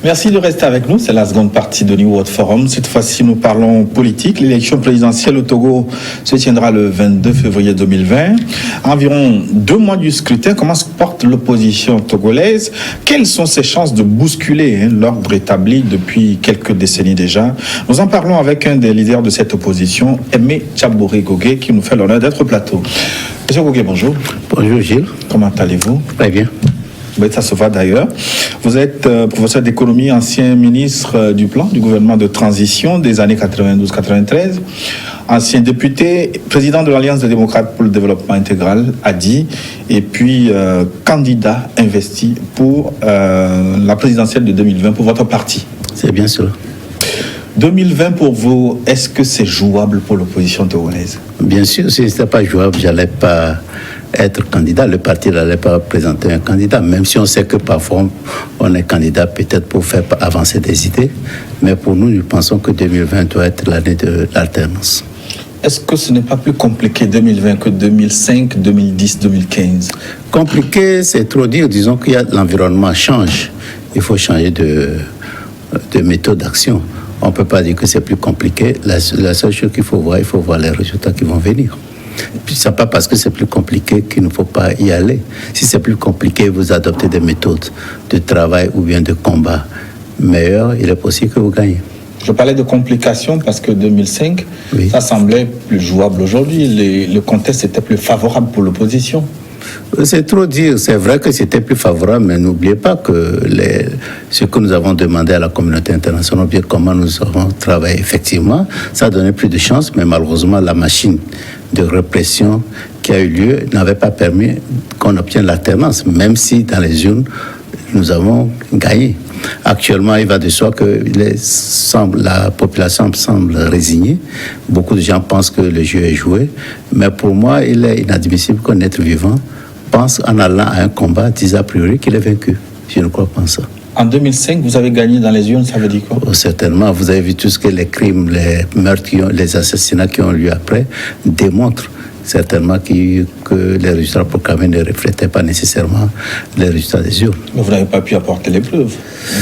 Merci de rester avec nous. C'est la seconde partie de New World Forum. Cette fois-ci, nous parlons politique. L'élection présidentielle au Togo se tiendra le 22 février 2020. À environ 2 mois du scrutin, comment se porte l'opposition togolaise? Quelles sont ses chances de bousculer l'ordre établi depuis quelques décennies déjà? Nous en parlons avec un des leaders de cette opposition, Aimé Tchabouri Gogué, qui nous fait l'honneur d'être au plateau. Monsieur Gogué, bonjour. Bonjour Gilles. Comment allez-vous? Très bien. Oui, ça se voit d'ailleurs. Vous êtes professeur d'économie, ancien ministre du plan du gouvernement de transition des années 92-93, ancien député, président de l'Alliance des démocrates pour le développement intégral, ADI, et puis candidat investi pour la présidentielle de 2020 pour votre parti. C'est bien sûr. 2020 pour vous, est-ce que c'est jouable pour l'opposition togolaise? Bien sûr, si ce n'était pas jouable, je n'allais pas être candidat. Le parti n'allait pas présenter un candidat, même si on sait que parfois on est candidat peut-être pour faire avancer des idées. Mais pour nous, nous pensons que 2020 doit être l'année de l'alternance. Est-ce que ce n'est pas plus compliqué 2020 que 2005, 2010, 2015? Compliqué, c'est trop dire. Disons que l'environnement change. Il faut changer de méthode d'action. On ne peut pas dire que c'est plus compliqué. La seule chose qu'il faut voir les résultats qui vont venir. Puis ce n'est pas parce que c'est plus compliqué qu'il ne faut pas y aller. Si c'est plus compliqué, vous adoptez des méthodes de travail ou bien de combat meilleures, il est possible que vous gagnez. Je parlais de complications parce que 2005, oui, ça semblait plus jouable aujourd'hui. Le contexte était plus favorable pour l'opposition. C'est trop dire. C'est vrai que c'était plus favorable, mais n'oubliez pas que ce que nous avons demandé à la communauté internationale, bien comment nous avons travaillé effectivement, ça a donné plus de chance, mais malheureusement, la machine de répression qui a eu lieu n'avait pas permis qu'on obtienne l'alternance, même si dans les urnes, nous avons gagné. Actuellement, il va de soi que la population semble résignée. Beaucoup de gens pensent que le jeu est joué, mais pour moi, il est inadmissible qu'un être vivant pense en allant à un combat, dise a priori qu'il est vaincu. Je ne crois pas en ça. En 2005, vous avez gagné dans les urnes, ça veut dire quoi? Oh, certainement. Vous avez vu tout ce que les crimes, les meurtres, les assassinats qui ont lieu après démontrent certainement que les résultats proclamés ne reflétaient pas nécessairement les résultats des urnes. Mais vous n'avez pas pu apporter les preuves.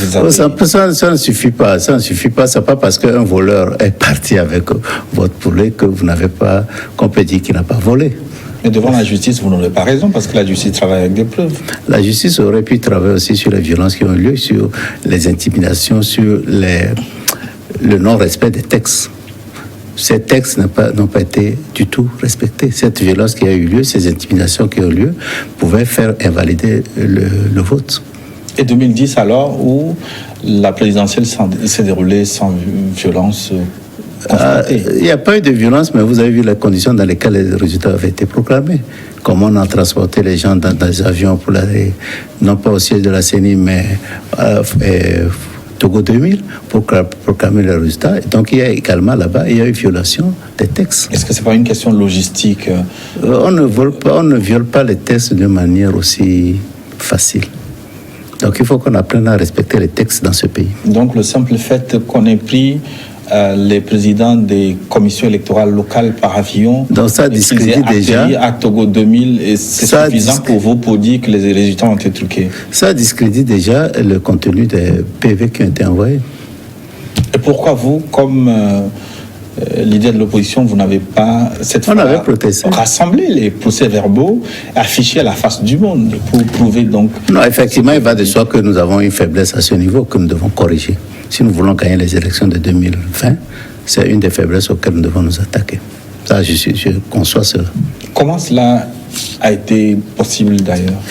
Ça ne suffit pas. Ça ne suffit pas. Ce n'est pas parce qu'un voleur est parti avec votre poulet que vous n'avez pas, qu'on peut dire qu'il n'a pas volé. Mais devant la justice, vous n'aurez pas raison, parce que la justice travaille avec des preuves. La justice aurait pu travailler aussi sur les violences qui ont lieu, sur les intimidations, sur le non-respect des textes. Ces textes n'ont pas été du tout respectés. Cette violence qui a eu lieu, ces intimidations qui ont eu lieu, pouvaient faire invalider le vote. Et 2010 alors, où la présidentielle s'est déroulée sans violence? Il n'y a pas eu de violence, mais vous avez vu les conditions dans lesquelles les résultats avaient été proclamés. Comment on a transporté les gens dans des avions pour aller, non pas au siège de la CENI, mais Togo 2000, pour proclamer les résultats. Donc il y a également là-bas, il y a eu violation des textes. Est-ce que ce n'est pas une question logistique? On ne viole pas les textes de manière aussi facile. Donc il faut qu'on apprenne à respecter les textes dans ce pays. Donc le simple fait qu'on ait pris les présidents des commissions électorales locales par avion, donc ça discrédite déjà à Togo 2000, et c'est suffisant pour vous pour dire que les résultats ont été truqués? Ça discrédite déjà le contenu des PV qui ont été envoyés. Et pourquoi vous, comme leader de l'opposition, vous n'avez pas cette fois rassemblé les procès-verbaux, affichés à la face du monde pour prouver donc... Non, effectivement, il va de soi que nous avons une faiblesse à ce niveau que nous devons corriger. Si nous voulons gagner les élections de 2020, c'est une des faiblesses auxquelles nous devons nous attaquer. Ça, je conçois cela. Comment cela a été possible d'ailleurs?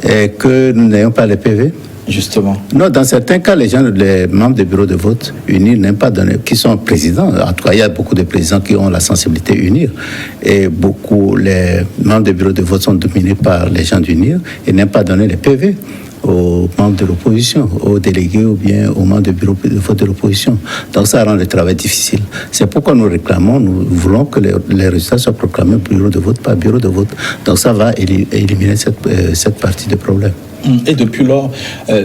Et que nous n'ayons pas les PV? Justement. Non, dans certains cas, les membres des bureaux de vote unis n'aiment pas donner, qui sont présidents. En tout cas, il y a beaucoup de présidents qui ont la sensibilité unir. Et les membres des bureaux de vote sont dominés par les gens d'unir et n'aiment pas donner les PV aux membres de l'opposition, aux délégués ou bien aux membres du bureau de vote de l'opposition. Donc ça rend le travail difficile. C'est pourquoi nous réclamons, nous voulons que les résultats soient proclamés bureau de vote par bureau de vote. Donc ça va éliminer cette partie de problème. Et depuis lors,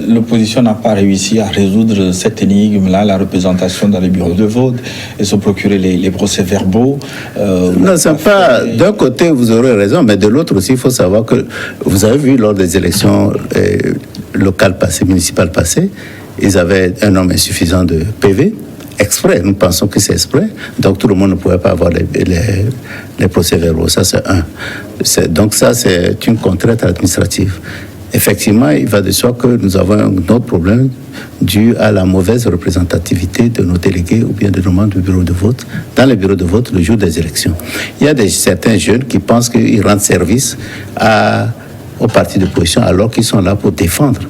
l'opposition n'a pas réussi à résoudre cette énigme-là, la représentation dans les bureaux de vote, et se procurer les procès-verbaux. Non, c'est pas... D'un côté, vous aurez raison, mais de l'autre aussi, il faut savoir que vous avez vu lors des élections locales passées, municipales passées, ils avaient un nombre insuffisant de PV. Exprès, nous pensons que c'est exprès, donc tout le monde ne pouvait pas avoir les procès-verbaux, ça c'est un. Donc ça c'est une contrainte administrative. Effectivement, il va de soi que nous avons un autre problème dû à la mauvaise représentativité de nos délégués ou bien de nos membres du bureau de vote dans les bureaux de vote le jour des élections. Il y a certains jeunes qui pensent qu'ils rendent service aux partis d'opposition alors qu'ils sont là pour défendre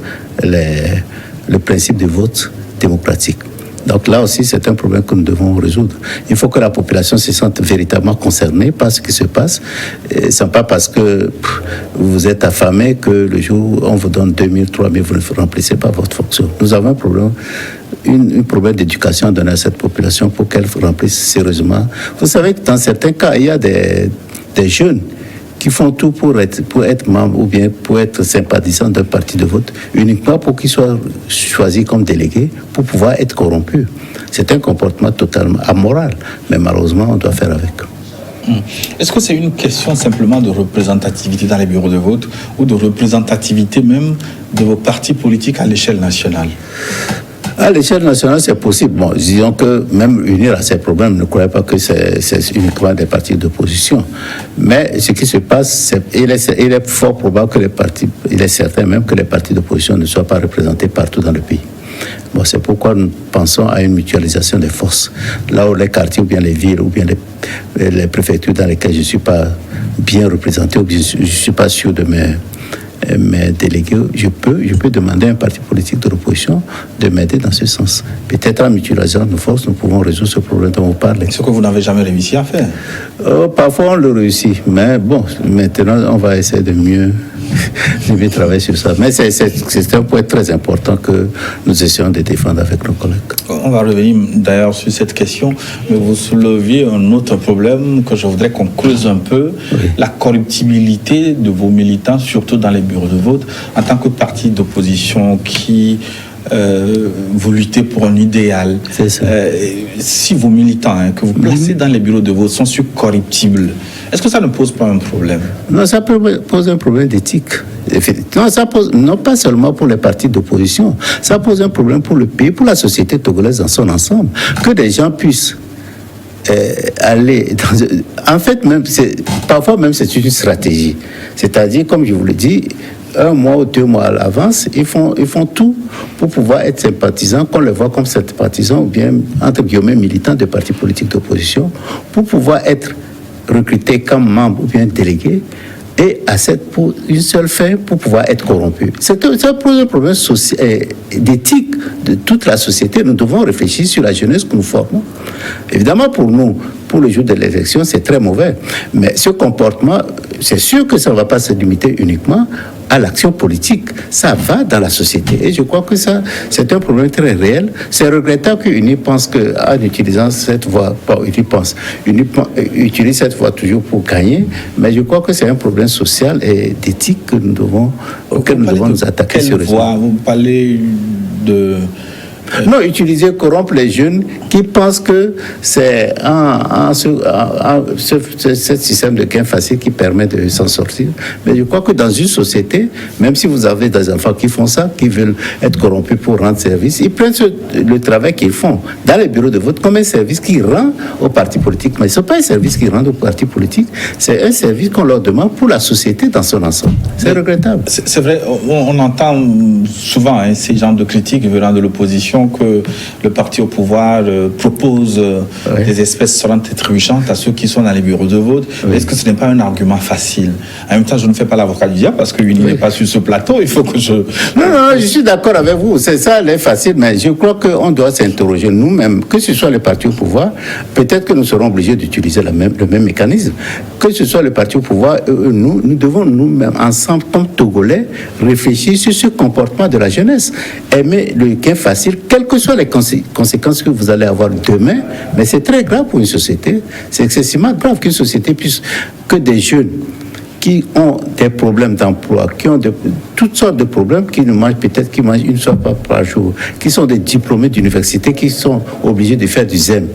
le principe du vote démocratique. Donc là aussi, c'est un problème que nous devons résoudre. Il faut que la population se sente véritablement concernée par ce qui se passe. Ce n'est pas parce que vous êtes affamé que le jour où on vous donne 2 000, 3 000, vous ne remplissez pas votre fonction. Nous avons un problème, un problème d'éducation à donner à cette population pour qu'elle remplisse sérieusement. Vous savez que dans certains cas, il y a des jeunes qui font tout pour être membre ou bien pour être sympathisant d'un parti de vote, uniquement pour qu'ils soient choisis comme délégués pour pouvoir être corrompus. C'est un comportement totalement amoral, mais malheureusement, on doit faire avec. Est-ce que c'est une question simplement de représentativité dans les bureaux de vote ou de représentativité même de vos partis politiques à l'échelle nationale ? À l'échelle nationale, c'est possible. Bon, disons que même unir à ces problèmes, ne croyez pas que c'est uniquement des partis d'opposition. Mais ce qui se passe, il est fort probable que il est certain même que les partis d'opposition ne soient pas représentés partout dans le pays. Bon, c'est pourquoi nous pensons à une mutualisation des forces. Là où les quartiers ou bien les villes ou bien les préfectures dans lesquelles je ne suis pas bien représenté ou bien je ne suis pas sûr de mes délégués, je peux demander à un parti politique de l'opposition de m'aider dans ce sens. Peut-être en mutualisant nos forces, nous pouvons résoudre ce problème dont vous parlez. Ce que vous n'avez jamais réussi à faire. Parfois on le réussit, mais bon, maintenant on va essayer de mieux travailler sur ça. Mais c'est un point très important que nous essayons de défendre avec nos collègues. On va revenir d'ailleurs sur cette question, mais vous souleviez un autre problème que je voudrais qu'on creuse un peu, oui. La corruptibilité de vos militants, surtout dans les bureaux de vote, en tant que parti d'opposition qui vous luttez pour un idéal. C'est ça. Si vos militants que vous placez dans les bureaux de vote sont corruptibles, est-ce que ça ne pose pas un problème? Non, ça pose un problème d'éthique. Non, ça pose, non pas seulement pour les partis d'opposition, ça pose un problème pour le pays, pour la société togolaise dans son ensemble. Que des gens puissent aller dans... En fait, parfois même c'est une stratégie. C'est-à-dire, comme je vous le dis, 1 mois ou 2 mois à l'avance, ils font tout pour pouvoir être sympathisants, qu'on les voit comme sympathisants ou bien, entre guillemets, militants de partis politiques d'opposition, pour pouvoir être recrutés comme membres ou bien délégués, et pour une seule fin, pour pouvoir être corrompus. Ça pose un problème d'éthique de toute la société. Nous devons réfléchir sur la jeunesse que nous formons. Évidemment, pour nous, pour le jour de l'élection, c'est très mauvais. Mais ce comportement, c'est sûr que ça ne va pas se limiter uniquement à l'action politique. Ça va dans la société. Et je crois que ça, c'est un problème très réel. C'est regrettable qu'UNI pense qu'en utilisant cette voie, UNI utilise cette voie toujours pour gagner, mais je crois que c'est un problème social et d'éthique que nous devons, auquel nous devons nous attaquer sérieusement. Vous parlez de... Non, utiliser, corrompre les jeunes qui pensent que c'est ce système de gain facile qui permet de s'en sortir. Mais je crois que dans une société, même si vous avez des enfants qui font ça, qui veulent être corrompus pour rendre service, ils prennent le travail qu'ils font dans les bureaux de vote comme un service qui rend aux partis politiques. Mais ce n'est pas un service qui rend aux partis politiques, c'est un service qu'on leur demande pour la société dans son ensemble. C'est regrettable. C'est vrai, on entend souvent ces genres de critiques venant de l'opposition que le parti au pouvoir propose des espèces solantes et trébuchantes à ceux qui sont dans les bureaux de vote. Est-ce que ce n'est pas un argument facile? En même temps, je ne fais pas l'avocat du diable parce que l'UNI n'est pas sur ce plateau. Il faut que je... Non, je suis d'accord avec vous. C'est ça, elle est facile, mais je crois qu'on doit s'interroger nous-mêmes, que ce soit le parti au pouvoir, peut-être que nous serons obligés d'utiliser le même mécanisme. Que ce soit le parti au pouvoir, nous devons nous-mêmes, ensemble, comme Togolais, réfléchir sur ce comportement de la jeunesse. Aimer le gain facile, quelles que soient les conséquences que vous allez avoir demain, mais c'est très grave pour une société. C'est excessivement grave qu'une société puisse, que des jeunes qui ont des problèmes d'emploi, qui ont toutes sortes de problèmes, qui ne mangent peut-être, qui mangent une fois par jour, qui sont des diplômés d'université, qui sont obligés de faire du ZEM,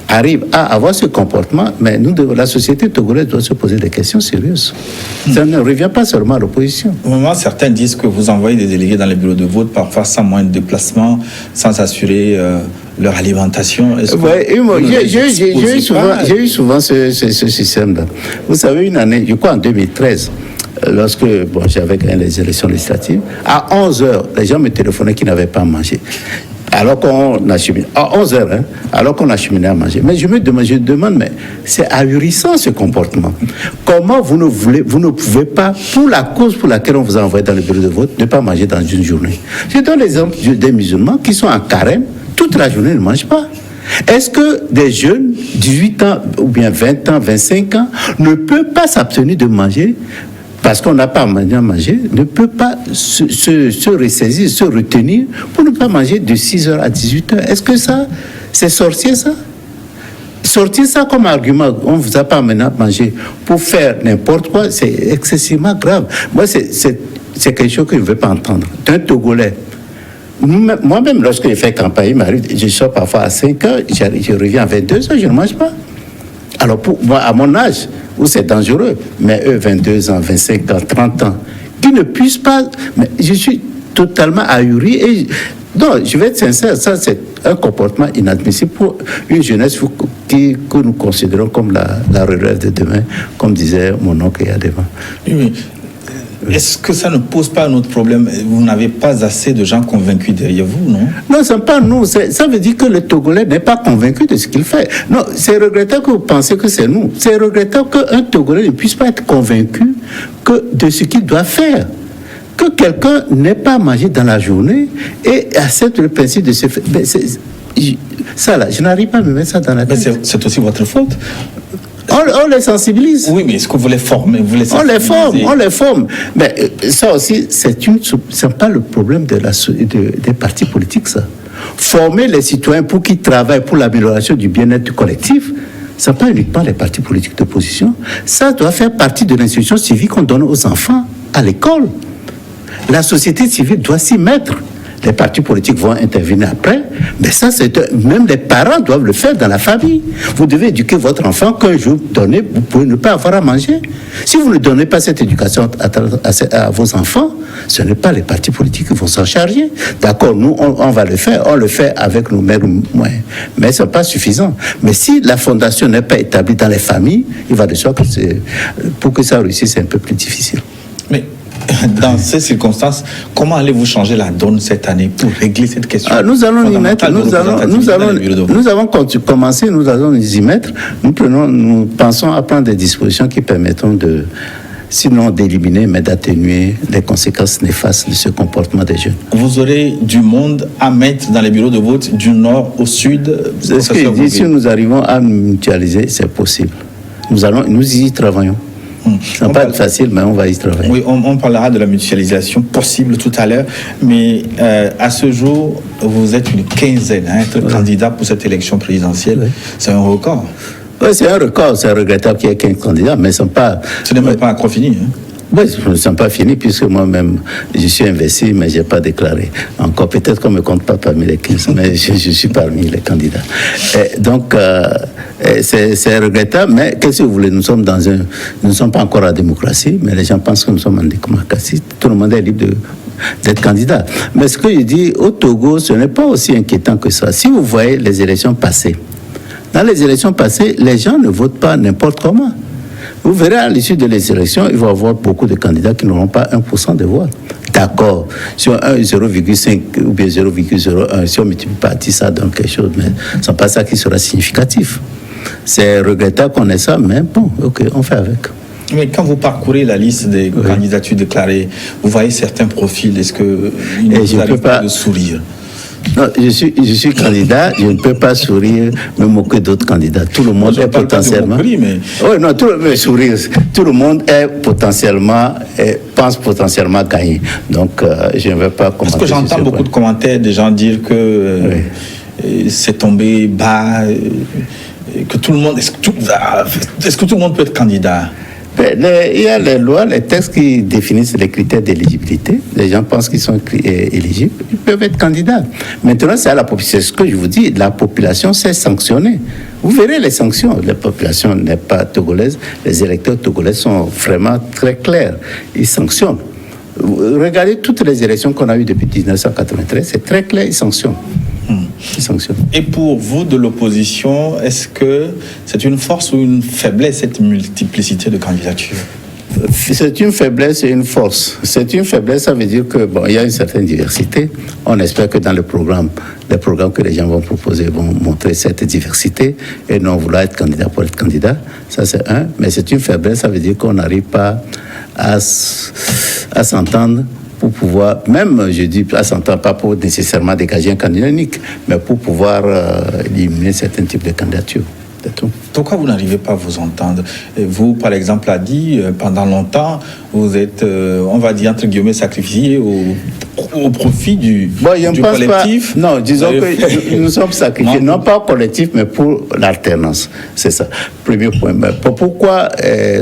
arrive à avoir ce comportement, mais la société togolaise doit se poser des questions sérieuses. Ça ne revient pas seulement à l'opposition. Au moment, certains disent que vous envoyez des délégués dans les bureaux de vote, parfois sans moyen de déplacement, sans assurer leur alimentation. J'ai eu souvent ce système-là. Vous savez, une année, je crois en 2013, lorsque j'avais gagné les élections législatives, à 11h, les gens me téléphonaient qu'ils n'avaient pas mangé. Alors qu'on acheminait, à 11h, alors qu'on acheminait à manger. Mais je demande, mais c'est ahurissant ce comportement. Comment vous ne pouvez pas, pour la cause pour laquelle on vous a envoyé dans le bureau de vote, ne pas manger dans une journée? Je donne l'exemple des musulmans qui sont en carême, toute la journée ne mangent pas. Est-ce que des jeunes, 18 ans, ou bien 20 ans, 25 ans, ne peuvent pas s'abstenir de manger parce qu'on n'a pas à manger, ne peut pas se ressaisir, se retenir pour ne pas manger de 6h à 18h. Est-ce que ça, c'est sorcier ça? Sortir ça comme argument, on ne vous a pas amené à manger pour faire n'importe quoi, c'est excessivement grave. Moi, c'est quelque chose que je ne veux pas entendre. D'un Togolais. Moi-même, lorsque je fais campagne, je sors parfois à 5h, je reviens à 22h, je ne mange pas. Alors, pour moi, à mon âge, où c'est dangereux, mais eux, 22 ans, 25 ans, 30 ans, qui ne puissent pas... Mais je suis totalement ahuri et... Non, je vais être sincère, ça c'est un comportement inadmissible pour une jeunesse que nous considérons comme la relève de demain, comme disait mon oncle il y a devant. Oui. Est-ce que ça ne pose pas un autre problème? Vous n'avez pas assez de gens convaincus derrière vous, non? Non, ce n'est pas nous. Ça veut dire que le Togolais n'est pas convaincu de ce qu'il fait. Non, c'est regrettable que vous pensez que c'est nous. C'est regrettable qu'un Togolais ne puisse pas être convaincu de ce qu'il doit faire. Que quelqu'un n'ait pas mangé dans la journée et accepte le principe de se faire... Ça là, je n'arrive pas à me mettre ça dans la tête. Mais c'est aussi votre faute. On les sensibilise. Oui, mais est-ce que vous les formez? On les forme. Mais ça aussi, c'est pas le problème des partis politiques, ça. Former les citoyens pour qu'ils travaillent pour l'amélioration du bien-être collectif, ce n'est pas uniquement les partis politiques d'opposition. Ça doit faire partie de l'instruction civique qu'on donne aux enfants à l'école. La société civile doit s'y mettre. Les partis politiques vont intervenir après, mais ça, même les parents doivent le faire dans la famille. Vous devez éduquer votre enfant qu'un jour donné, vous pouvez ne pas avoir à manger. Si vous ne donnez pas cette éducation à vos enfants, ce n'est pas les partis politiques qui vont s'en charger. D'accord, nous, on va le faire, on le fait avec nos meilleurs moyens, mais ce n'est pas suffisant. Mais si la fondation n'est pas établie dans les familles, il va de soi que pour que ça réussisse, c'est un peu plus difficile. Mais dans ces circonstances, comment allez-vous changer la donne cette année pour régler cette question? Nous allons y mettre. Nous avons commencé, nous allons y mettre. Nous pensons à prendre des dispositions qui permettront sinon d'éliminer, mais d'atténuer les conséquences néfastes de ce comportement des jeunes. Vous aurez du monde à mettre dans les bureaux de vote du nord au sud? C'est ce que je dis, si nous arrivons à mutualiser, c'est possible. Nous y travaillons. Ça va pas être facile, mais on va y travailler. Oui, on parlera de la mutualisation possible tout à l'heure, mais à ce jour, vous êtes une quinzaine à être candidat pour cette élection présidentielle. Oui. C'est un record. Oui, c'est un record. C'est regrettable qu'il y ait 15 candidats, mais ce n'est même pas encore fini. Oui, ce ne sont pas finis, puisque moi-même, je suis investi, mais je n'ai pas déclaré. Encore, peut-être qu'on ne me compte pas parmi les 15, mais je suis parmi les candidats. Et donc, c'est regrettable, mais qu'est-ce que vous voulez? Nous ne sommes pas encore à la démocratie, mais les gens pensent que nous sommes en démocratie. Tout le monde est libre d'être candidat. Mais ce que je dis, au Togo, ce n'est pas aussi inquiétant que ça. Si vous voyez les élections passées, dans les élections passées, les gens ne votent pas n'importe comment. Vous verrez à l'issue de les élections, il va y avoir beaucoup de candidats qui n'auront pas 1% de voix. D'accord, sur 0,5 ou bien 0,01, si on multiplie par 10, ça donne quelque chose, mais ce n'est pas ça qui sera significatif. C'est regrettable qu'on ait ça, mais bon, ok, on fait avec. Mais quand vous parcourez la liste des candidatures déclarées, vous voyez certains profils, est-ce que vous n'arrivez pas de sourire? Non, je suis candidat, je ne peux pas sourire, me moquer d'autres candidats. Tout le monde est potentiellement. Oui, non, tout le monde est potentiellement, pense potentiellement gagner. Donc, je ne vais pas commenter. Parce que j'entends beaucoup de commentaires des gens dire que c'est tombé bas, que tout le monde. Est-ce que tout le monde peut être candidat? Il y a les lois, les textes qui définissent les critères d'éligibilité. Les gens pensent qu'ils sont éligibles, ils peuvent être candidats. Maintenant, c'est à la population. C'est ce que je vous dis, la population sait sanctionner. Vous verrez les sanctions. La population n'est pas togolaise. Les électeurs togolais sont vraiment très clairs. Ils sanctionnent. Regardez toutes les élections qu'on a eues depuis 1993, c'est très clair, ils sanctionnent. Et pour vous de l'opposition, est-ce que c'est une force ou une faiblesse, cette multiplicité de candidatures? C'est une faiblesse et une force. C'est une faiblesse, ça veut dire que il y a une certaine diversité. On espère que dans les programmes que les gens vont proposer vont montrer cette diversité et non vouloir être candidat pour être candidat. Ça, c'est un. Mais c'est une faiblesse, ça veut dire qu'on n'arrive pas à s'entendre pour pouvoir, même, je dis, à s'entendre pas pour nécessairement dégager un candidat unique, mais pour pouvoir éliminer certains types de candidatures. Pourquoi vous n'arrivez pas à vous entendre? Vous, par exemple, a dit, pendant longtemps, vous êtes, on va dire, entre guillemets, sacrifié au profit du collectif. Pas, non, disons que nous sommes sacrifiés, non pas au collectif, mais pour l'alternance. C'est ça. Premier point. Mais pourquoi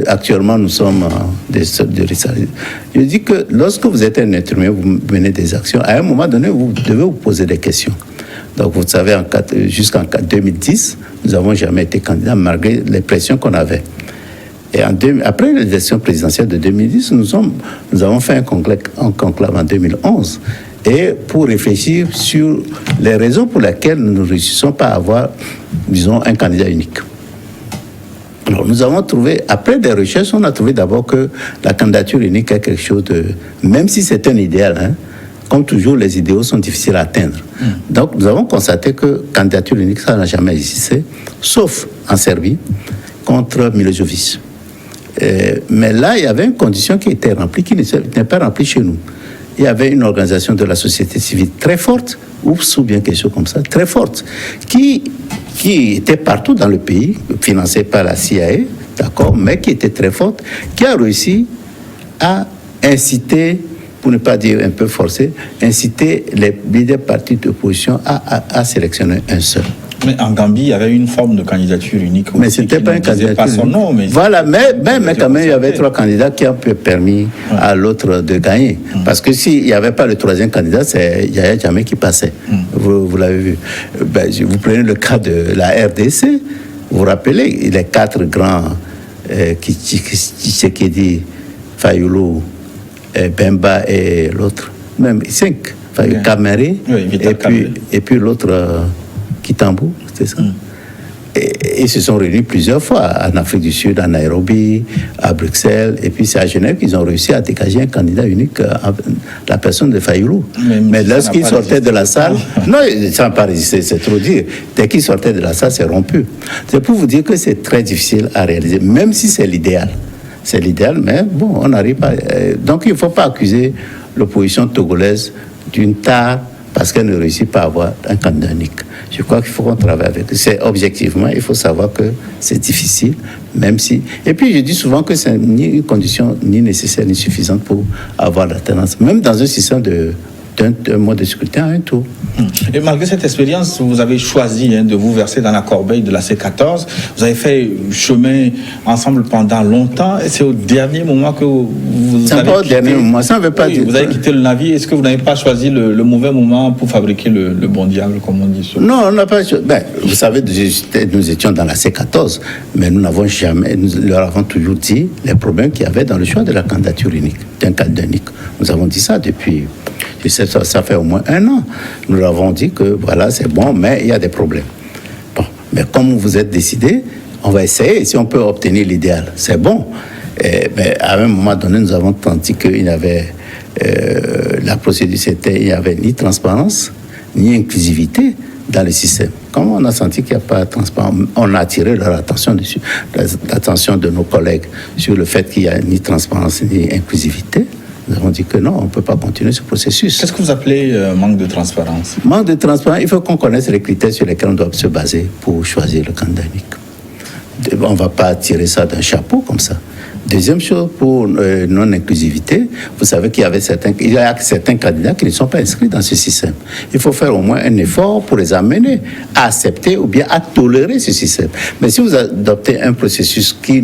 actuellement nous sommes des Je dis que lorsque vous êtes un être humain, vous menez des actions, à un moment donné, vous devez vous poser des questions. Donc, vous savez, jusqu'en 2010, nous n'avons jamais été candidats malgré les pressions qu'on avait. Et après l'élection présidentielle de 2010, nous avons fait un conclave en 2011 et pour réfléchir sur les raisons pour lesquelles nous ne réussissons pas à avoir, disons, un candidat unique. Alors, nous avons trouvé, après des recherches, on a trouvé d'abord que la candidature unique est quelque chose de... Même si c'est un idéal, comme toujours, les idéaux sont difficiles à atteindre. Donc, nous avons constaté que candidature unique, ça n'a jamais existé, sauf en Serbie, contre Milosevic. Mais là, il y avait une condition qui était remplie, qui n'est pas remplie chez nous. Il y avait une organisation de la société civile très forte, ou bien quelque chose comme ça, très forte, qui était partout dans le pays, financée par la CIA, d'accord, mais qui était très forte, qui a réussi à inciter, pour ne pas dire un peu forcé, inciter les deux partis d'opposition à sélectionner un seul. Mais en Gambie, il y avait une forme de candidature unique. Mais ce n'était pas un candidat. Pas son nom, mais voilà, mais quand même, il y avait 3 candidats qui ont permis à l'autre de gagner. Parce que s'il n'y avait pas le 3e candidat, c'est Yahya Jammeh qui passait. Vous l'avez vu. Vous prenez le cas de la RDC, vous vous rappelez, les 4 grands, Tshisekedi, Fayoulou, Bemba et l'autre, même 5, Kamere, et puis l'autre, Kitambu, c'est ça. Et ils se sont réunis plusieurs fois en Afrique du Sud, à Nairobi, à Bruxelles, et puis c'est à Genève qu'ils ont réussi à dégager un candidat unique, la personne de Fayoulou. Mais lorsqu'ils sortaient de la salle, non, ça n'a pas résisté, c'est trop dire. Dès qu'ils sortaient de la salle, c'est rompu. C'est pour vous dire que c'est très difficile à réaliser, même si c'est l'idéal. C'est l'idéal, mais bon, on n'arrive pas. Donc il ne faut pas accuser l'opposition togolaise d'une tare parce qu'elle ne réussit pas à avoir un candidat unique. Je crois qu'il faut qu'on travaille avec eux. C'est objectivement, il faut savoir que c'est difficile, même si... Et puis je dis souvent que c'est ni une condition ni nécessaire ni suffisante pour avoir l'alternance, même dans un système d'un mode de scrutin à un tour. Et malgré cette expérience, vous avez choisi de vous verser dans la corbeille de la C14. Vous avez fait chemin ensemble pendant longtemps. Et c'est au dernier moment que vous avez pas quitté... au dernier moment, ça ne veut pas dire... Vous avez quitté le navire. Est-ce que vous n'avez pas choisi le mauvais moment pour fabriquer le bon diable, comme on dit? Non, on n'a pas choisi. Vous savez, nous étions dans la C14, mais nous n'avons jamais... Nous leur avons toujours dit les problèmes qu'il y avait dans le choix de la candidature unique, d'un candidat unique. Nous avons dit ça depuis... Ça fait au moins 1 an. Nous leur avons dit que voilà, c'est bon, mais il y a des problèmes. Bon, mais comme vous êtes décidé, on va essayer. Si on peut obtenir l'idéal, c'est bon. Mais à un moment donné, nous avons senti qu'il y avait la procédure, il n'y avait ni transparence, ni inclusivité dans le système. Comme on a senti qu'il n'y a pas de transparence, on a attiré leur attention dessus, l'attention de nos collègues sur le fait qu'il n'y a ni transparence ni inclusivité. Nous avons dit que non, on ne peut pas continuer ce processus. Qu'est-ce que vous appelez manque de transparence? Manque de transparence, il faut qu'on connaisse les critères sur lesquels on doit se baser pour choisir le candidat unique. On ne va pas tirer ça d'un chapeau comme ça. Deuxième chose, pour non-inclusivité, vous savez qu'il y a certains candidats qui ne sont pas inscrits dans ce système. Il faut faire au moins un effort pour les amener à accepter ou bien à tolérer ce système. Mais si vous adoptez un processus qui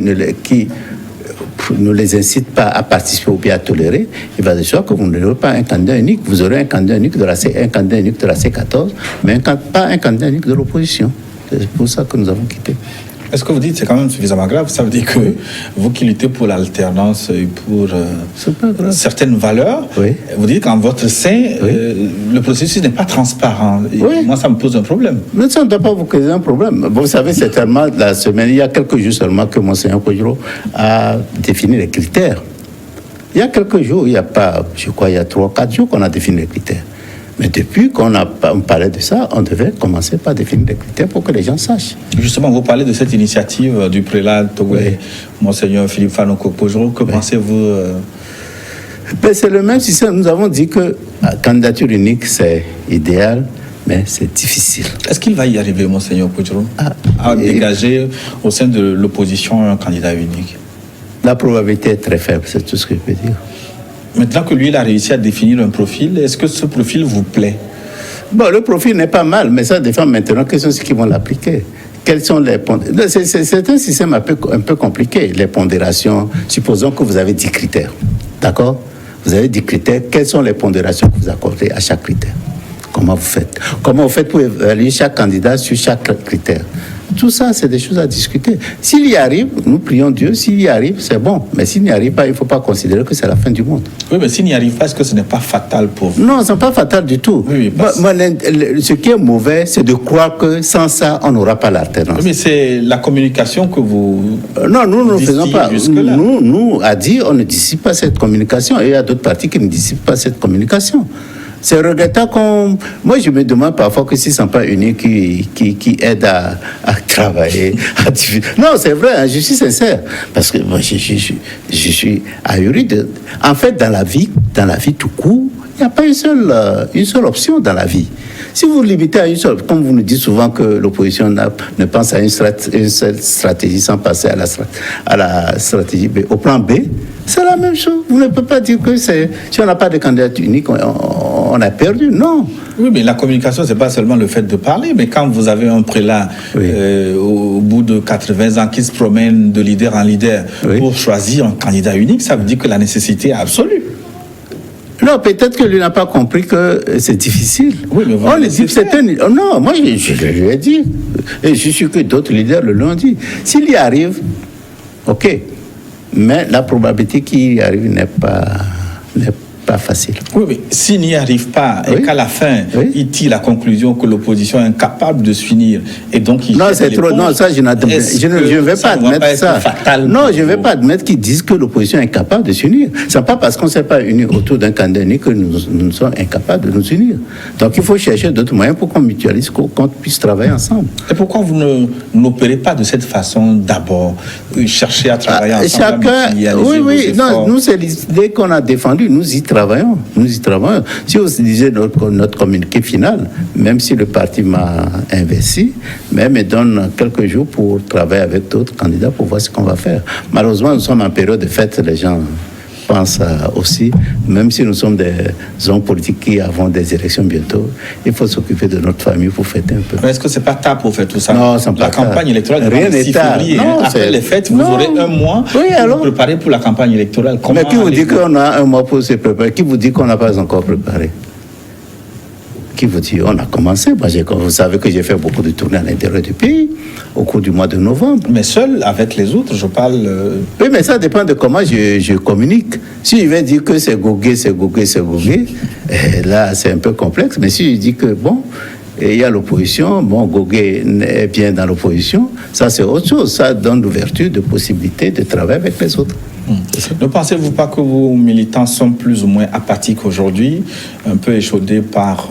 ne les incite pas à participer ou bien à tolérer, il va de soi que vous n'aurez pas un candidat unique. Vous aurez un candidat unique de la C14, mais pas un candidat unique de l'opposition. C'est pour ça que nous avons quitté. Est-ce que vous dites que c'est quand même suffisamment grave? Ça veut dire que vous qui luttez pour l'alternance et pour certaines valeurs, vous dites qu'en votre sein, le processus n'est pas transparent. Moi, ça me pose un problème. Mais ça ne doit pas vous causer un problème. Vous savez, c'est tellement la semaine, il y a quelques jours seulement que Monseigneur Kojiro a défini les critères. Il y a quelques jours, il n'y a pas, je crois, il y a 3 ou 4 jours qu'on a défini les critères. Mais depuis qu'on parlait de ça, on devait commencer par définir des critères pour que les gens sachent. Justement, vous parlez de cette initiative du prélat togolais, Monseigneur Philippe Fanoko Kojiro. Que pensez-vous C'est le même système. Nous avons dit que la candidature unique, c'est idéal, mais c'est difficile. Est-ce qu'il va y arriver, Monseigneur Kojiro, à dégager au sein de l'opposition un candidat unique? La probabilité est très faible, c'est tout ce que je peux dire. Maintenant que lui, il a réussi à définir un profil, est-ce que ce profil vous plaît? Bon, le profil n'est pas mal, mais ça dépend maintenant quels sont ceux qui vont l'appliquer. Quels sont les c'est un système un peu compliqué, les pondérations. Supposons que vous avez 10 critères, d'accord? Vous avez 10 critères, quelles sont les pondérations que vous accordez à chaque critère? Comment vous faites? Comment vous faites pour évaluer chaque candidat sur chaque critère? Tout ça, c'est des choses à discuter. S'il y arrive, nous prions Dieu, s'il y arrive, c'est bon. Mais s'il n'y arrive pas, il ne faut pas considérer que c'est la fin du monde. Oui, mais s'il n'y arrive pas, est-ce que ce n'est pas fatal pour vous? Non, ce n'est pas fatal du tout. Oui, ce qui est mauvais, c'est de croire que sans ça, on n'aura pas l'alternance. Oui, mais c'est la communication que vous... Non, nous ne faisons pas. Nous, à dire, on ne dissipe pas cette communication. Et il y a d'autres partis qui ne dissipent pas cette communication. C'est regrettable qu'on... Moi, je me demande parfois que si ce n'est pas Uni qui aide à travailler. Non, c'est vrai, hein, je suis sincère. Parce que moi, je suis ahuri de... En fait, dans la vie tout court, il n'y a pas une seule option dans la vie. Si vous limitez à une seule, comme vous nous dites souvent que l'opposition ne pense à une seule stratégie sans passer à la stratégie B, au plan B, c'est la même chose. Vous ne pouvez pas dire que si on n'a pas de candidature unique, on a perdu. Non. Oui, mais la communication, c'est pas seulement le fait de parler, mais quand vous avez un prélat au bout de 80 ans qui se promène de leader en leader pour choisir un candidat unique, ça veut dire que la nécessité est absolue. Non, peut-être que lui n'a pas compris que c'est difficile. Oui, mais on dit que c'est un... Non, moi, je lui ai dit. Et je suis sûr que d'autres leaders le l'ont dit. S'il y arrive, ok. Mais la probabilité qu'il y arrive n'est pas facile. Oui, mais s'il n'y arrive pas et qu'à la fin, il tire la conclusion que l'opposition est incapable de s'unir et donc il... Non, c'est trop... Non, ça, je ne vais pas admettre ça. Non, je ne vais pas admettre qu'ils disent que l'opposition est incapable de s'unir. Ce n'est pas parce qu'on ne s'est pas unis autour d'un candidat unique que nous sommes incapables de nous unir. Donc, il faut chercher d'autres moyens pour qu'on mutualise, qu'on puisse travailler ensemble. Et pourquoi vous n'opérez pas de cette façon d'abord? Chercher à travailler ensemble. Chacun... Oui. Non, nous, c'est l'idée qu'on a défendue. Nous y travaillons. Si vous lisez notre communiqué final, même si le parti m'a investi, mais me donne quelques jours pour travailler avec d'autres candidats pour voir ce qu'on va faire. Malheureusement, nous sommes en période de fête, les gens pensent aussi, même si nous sommes des hommes politiques qui avons des élections bientôt, il faut s'occuper de notre famille pour fêter un peu. Mais est-ce que c'est pas tard pour faire tout ça? Non, c'est pas la campagne électorale rien n'est 6 tard. février. Non, après les fêtes, vous aurez un mois pour vous préparer pour la campagne électorale. Mais qui vous dit qu'on a un mois pour se préparer? Qui vous dit qu'on n'a pas encore préparé? Qui vous dit? On a commencé. Moi, vous savez que j'ai fait beaucoup de tournées à l'intérieur du pays au cours du mois de novembre. Mais seul, avec les autres, je parle... Oui, mais ça dépend de comment je communique. Si je vais dire que c'est gogué, là, c'est un peu complexe. Mais si je dis que, bon, il y a l'opposition, bon, Gogué est bien dans l'opposition, ça, c'est autre chose. Ça donne l'ouverture de possibilités de travailler avec les autres. Ne pensez-vous pas que vos militants sont plus ou moins apathiques aujourd'hui, un peu échaudés par...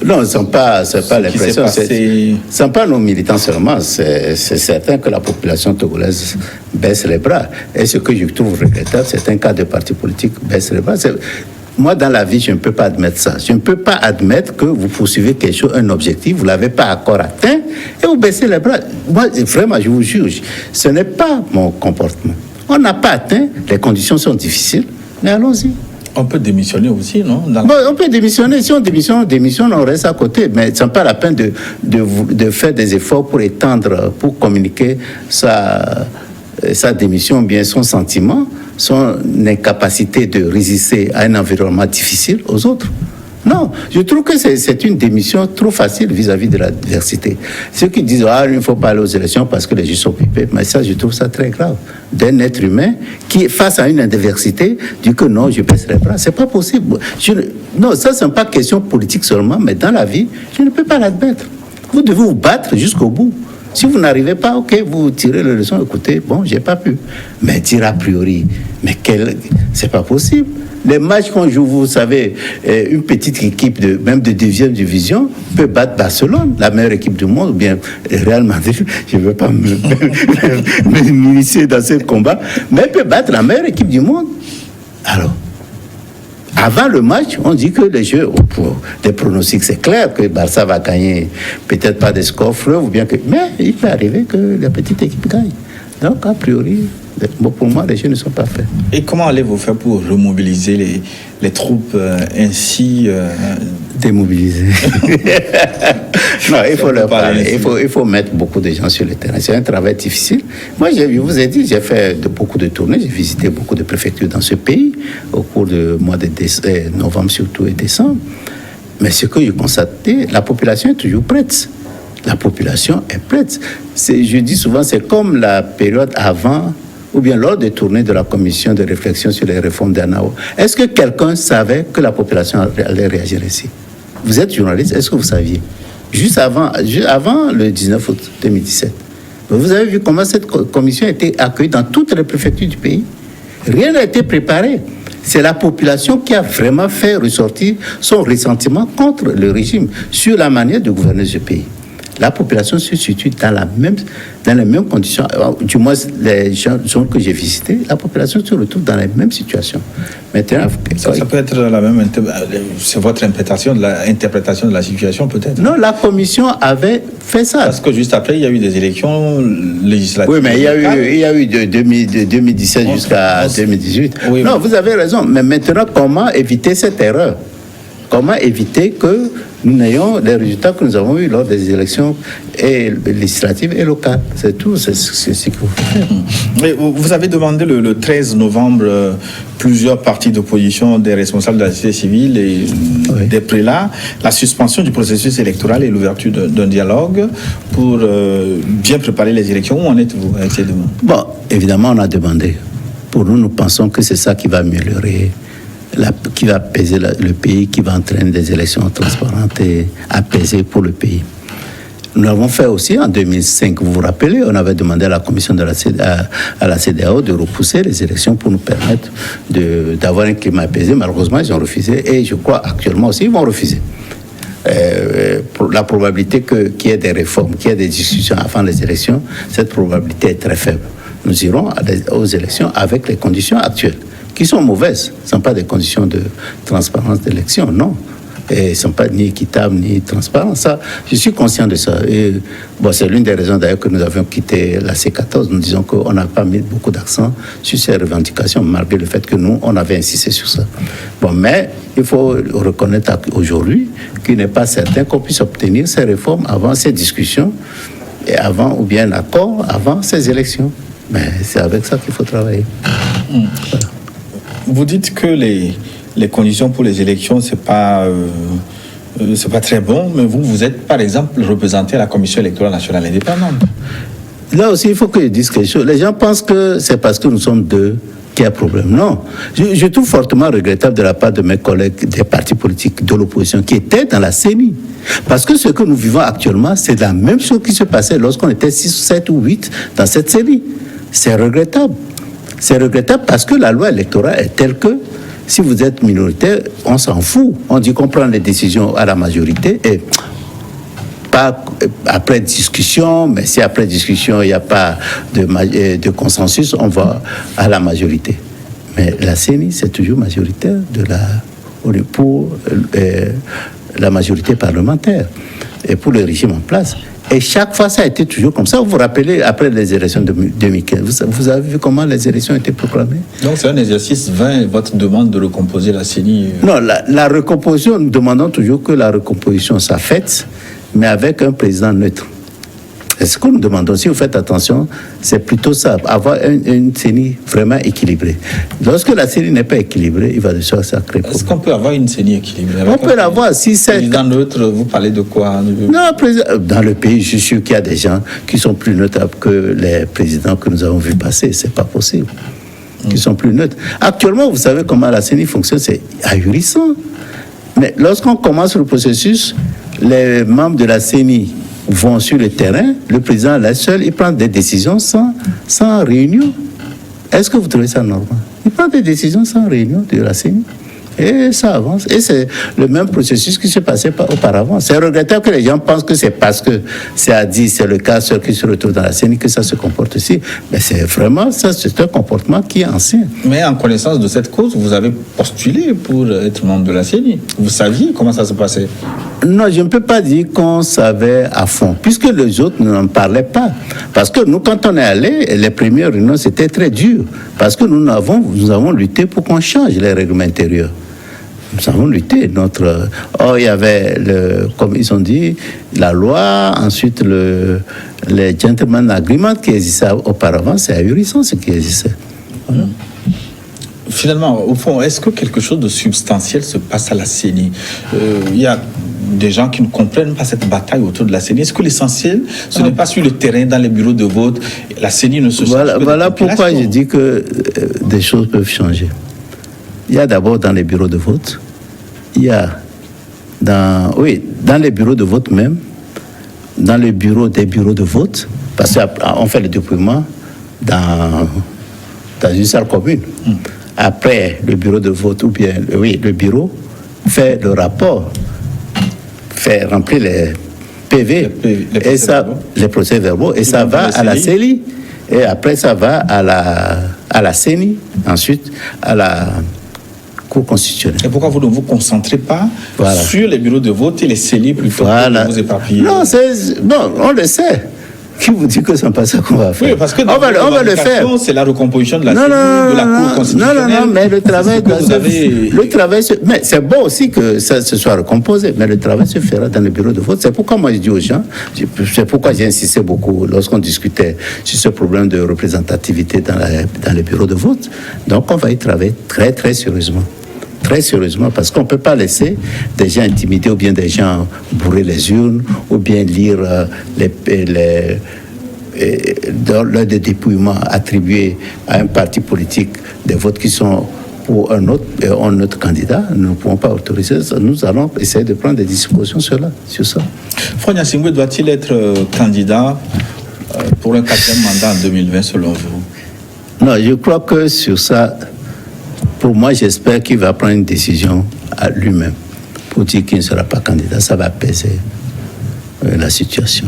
Non, ce n'est pas l'impression. Ce ne sont pas nos militants seulement. C'est certain que la population togolaise baisse les bras. Et ce que je trouve regrettable, c'est un cas de parti politique baisse les bras. Moi, dans la vie, je ne peux pas admettre ça. Je ne peux pas admettre que vous poursuivez quelque chose, un objectif, vous ne l'avez pas encore atteint, et vous baissez les bras. Moi, vraiment, je vous juge, ce n'est pas mon comportement. On n'a pas atteint, les conditions sont difficiles, mais allons-y. On peut démissionner aussi, non? On peut démissionner. Si on démissionne, on reste à côté. Mais ce n'est pas la peine de faire des efforts pour étendre, pour communiquer sa démission, bien son sentiment, son incapacité de résister à un environnement difficile aux autres. Non, je trouve que c'est une démission trop facile vis-à-vis de la diversité. Ceux qui disent il ne faut pas aller aux élections parce que les juges sont pipés, mais ça, je trouve ça très grave. D'un être humain qui, face à une adversité, dit que non, je baisserai les bras. C'est pas possible. Non, ça, c'est pas question politique seulement, mais dans la vie, je ne peux pas l'admettre. Vous devez vous battre jusqu'au bout. Si vous n'arrivez pas, ok, vous tirez les leçons, écoutez, bon, j'ai pas pu. Mais dire a priori, c'est pas possible. Les matchs qu'on joue, vous savez, une petite équipe même de deuxième division peut battre Barcelone, la meilleure équipe du monde, ou bien Real Madrid. Je ne veux pas m'initier dans ce combat, mais peut battre la meilleure équipe du monde. Alors, avant le match, on dit que les jeux, pour des pronostics, c'est clair que Barça va gagner, peut-être pas des scores fleuves, mais il peut arriver que la petite équipe gagne. Donc, a priori, pour moi, les jeux ne sont pas faits. Et comment allez-vous faire pour remobiliser les troupes ainsi démobiliser? Non, il faut leur parler. Il faut mettre beaucoup de gens sur le terrain. C'est un travail difficile. Moi, je vous ai dit, j'ai fait beaucoup de tournées. J'ai visité beaucoup de préfectures dans ce pays au cours du mois de novembre surtout et décembre. Mais ce que j'ai constaté, la population est toujours prête. La population est prête. Je dis souvent, c'est comme la période avant ou bien lors des tournées de la commission de réflexion sur les réformes d'Anao. Est-ce que quelqu'un savait que la population allait réagir ainsi? Vous êtes journaliste, est-ce que vous saviez? Juste avant le 19 août 2017. Vous avez vu comment cette commission a été accueillie dans toutes les préfectures du pays. Rien n'a été préparé. C'est la population qui a vraiment fait ressortir son ressentiment contre le régime sur la manière de gouverner ce pays. La population se situe dans les mêmes conditions. Du moins, les gens que j'ai visités, la population se retrouve dans les mêmes situations. Maintenant, ça peut être la même. C'est votre interprétation de la situation, peut-être? Non, la commission avait fait ça. Parce que juste après, il y a eu des élections législatives. Oui, mais il y a eu de 2017 jusqu'à 2018. Oui, non, vous avez raison. Mais maintenant, comment éviter cette erreur? Comment éviter que nous n'ayons les résultats que nous avons eus lors des élections législatives et locales? C'est tout, c'est ce qu'il faut faire. Mais vous avez demandé le 13 novembre plusieurs partis d'opposition, des responsables de la société civile et des prélats, la suspension du processus électoral et l'ouverture d'un dialogue pour bien préparer les élections. Où en êtes-vous avec ces demandes? Bon, évidemment, on a demandé. Pour nous, nous pensons que c'est ça qui va améliorer, qui va apaiser le pays, qui va entraîner des élections transparentes et apaisées pour le pays. Nous l'avons fait aussi en 2005. Vous vous rappelez, on avait demandé à la commission à la CEDEAO de repousser les élections pour nous permettre d'avoir un climat apaisé. Malheureusement, ils ont refusé et je crois actuellement aussi ils vont refuser. La probabilité qu'il y ait des réformes, qu'il y ait des discussions avant les élections, cette probabilité est très faible. Nous irons aux élections avec les conditions actuelles, qui sont mauvaises. Ce ne sont pas des conditions de transparence d'élection, non. Et ne sont pas ni équitables ni transparents. Ça, je suis conscient de ça. Et bon, c'est l'une des raisons d'ailleurs que nous avions quitté la C14. Nous disons qu'on n'a pas mis beaucoup d'accent sur ces revendications, malgré le fait que nous, on avait insisté sur ça. Bon, mais il faut reconnaître aujourd'hui qu'il n'est pas certain qu'on puisse obtenir ces réformes avant ces discussions, et avant, ou bien un accord avant ces élections. Mais c'est avec ça qu'il faut travailler. Voilà. Vous dites que les conditions pour les élections, c'est pas très bon, mais vous êtes, par exemple, représenté à la Commission électorale nationale indépendante. Là aussi, il faut que je dise quelque chose. Les gens pensent que c'est parce que nous sommes deux qu'il y a problème. Non. Je trouve fortement regrettable de la part de mes collègues des partis politiques de l'opposition qui étaient dans la CENI. Parce que ce que nous vivons actuellement, c'est la même chose qui se passait lorsqu'on était 6, 7 ou 8 dans cette CENI. C'est regrettable. C'est regrettable parce que la loi électorale est telle que si vous êtes minoritaire, on s'en fout. On dit qu'on prend les décisions à la majorité et pas après discussion, mais si après discussion il n'y a pas de consensus, on va à la majorité. Mais la CENI, c'est toujours majoritaire pour la majorité parlementaire et pour le régime en place. Et chaque fois, ça a été toujours comme ça. Vous vous rappelez, après les élections de 2015, vous avez vu comment les élections étaient proclamées? Donc c'est un exercice vain, votre demande de recomposer la CENI? Non, la recomposition, nous demandons toujours que la recomposition soit faite, mais avec un président neutre. C'est ce que nous demandons. Si vous faites attention, c'est plutôt ça, avoir une CENI vraiment équilibrée. Lorsque la CENI n'est pas équilibrée, il va de soi ça crée. Est-ce qu'on peut avoir une CENI équilibrée? On peut l'avoir si c'est... Dans neutre, vous parlez de quoi? Non, dans le pays, je suis sûr qu'il y a des gens qui sont plus neutres que les présidents que nous avons vus passer. C'est pas possible. Qui sont plus neutres. Actuellement, vous savez comment la CENI fonctionne, c'est ahurissant. Mais lorsqu'on commence le processus, les membres de la CENI vont sur le terrain, le président là seul, il prend des décisions sans réunion. Est-ce que vous trouvez ça normal? Il prend des décisions sans réunion de la CENI. Et ça avance. Et c'est le même processus qui se passait auparavant. C'est regrettable que les gens pensent que c'est parce que c'est Adi, c'est le cas, ceux qui se retrouvent dans la CENI, que ça se comporte aussi. Mais c'est vraiment ça, c'est un comportement qui est ancien. Mais en connaissance de cette cause, vous avez postulé pour être membre de la CENI. Vous saviez comment ça se passait? Non, je ne peux pas dire qu'on savait à fond, puisque les autres n'en parlaient pas. Parce que nous, quand on est allé, les premières réunions, c'était très dur. Parce que nous avons lutté pour qu'on change les règlements intérieurs. Nous avons lutté. Il y avait, comme ils ont dit, la loi, ensuite les gentlemen agreements qui existaient auparavant. C'est ahurissant ce qui existait. Voilà. Finalement, au fond, est-ce que quelque chose de substantiel se passe à la CENI? Il y a des gens qui ne comprennent pas cette bataille autour de la CENI. Est-ce que l'essentiel, ce n'est pas sur le terrain, dans les bureaux de vote? La CENI ne se change que Voilà pourquoi je dis que des choses peuvent changer. Il y a d'abord dans les bureaux de vote, il y a dans les bureaux de vote même, dans les bureaux des bureaux de vote, parce qu'on fait le dépouillement dans une salle commune. Après, le bureau de vote, ou bien, le bureau fait le rapport, fait remplir les PV, les procès-verbaux, et ça va à la CENI, et après ça va à la CENI, ensuite à la Cour constitutionnelle. Et pourquoi vous ne vous concentrez pas sur les bureaux de vote et les CENI plutôt que vous éparpiller? Non, on le sait. Qui vous dit que ce n'est pas ça qu'on va faire? Oui, parce que on va le faire. C'est la recomposition de la CENI, de la Cour constitutionnelle. Non, mais le travail, mais c'est bon aussi que ça se soit recomposé, mais le travail se fera dans le bureau de vote. C'est pourquoi moi je dis aux gens, c'est pourquoi j'ai insisté beaucoup lorsqu'on discutait sur ce problème de représentativité dans les bureaux de vote. Donc on va y travailler très très sérieusement. Très sérieusement, parce qu'on ne peut pas laisser des gens intimidés ou bien des gens bourrer les urnes ou bien lire le dépouillement attribué à un parti politique des votes qui sont pour un autre candidat. Nous ne pouvons pas autoriser ça. Nous allons essayer de prendre des discussions sur ça. Front Gnassingbé doit-il être candidat pour un 4e mandat en 2020 selon vous? Non, je crois que sur ça, pour moi, j'espère qu'il va prendre une décision à lui-même pour dire qu'il ne sera pas candidat. Ça va apaiser la situation.